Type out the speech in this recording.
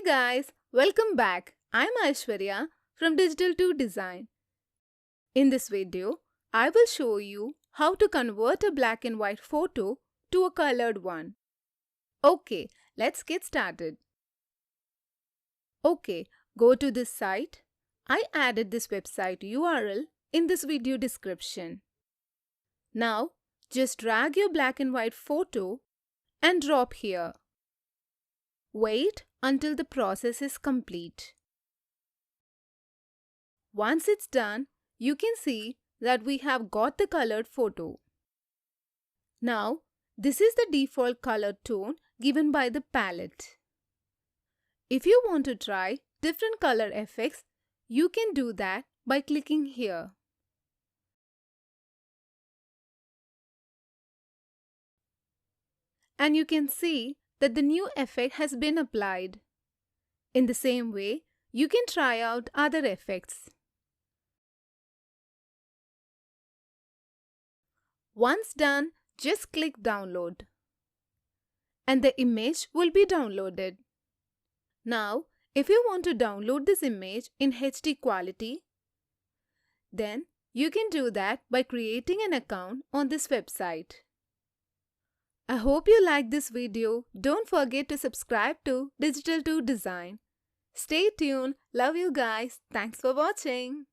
guys, welcome back. I'm Aishwarya from Digital to Design. In this video, I will show you how to convert a black and white photo to a colored one. Okay, let's get started. Okay, go to this site. I added this website URL in this video description. Now, just drag your black and white photo and drop here. Wait until the process is complete. Once it's done, you can see that we have got the colored photo. Now, this is the default color tone given by the palette. If you want to try different color effects, you can do that by clicking here. And you can see that the new effect has been applied. In the same way, you can try out other effects. Once done, just click download. And the image will be downloaded. Now, if you want to download this image in HD quality, then you can do that by creating an account on this website. I hope you liked this video. Don't forget to subscribe to Digital to Design. Stay tuned. Love you guys. Thanks for watching.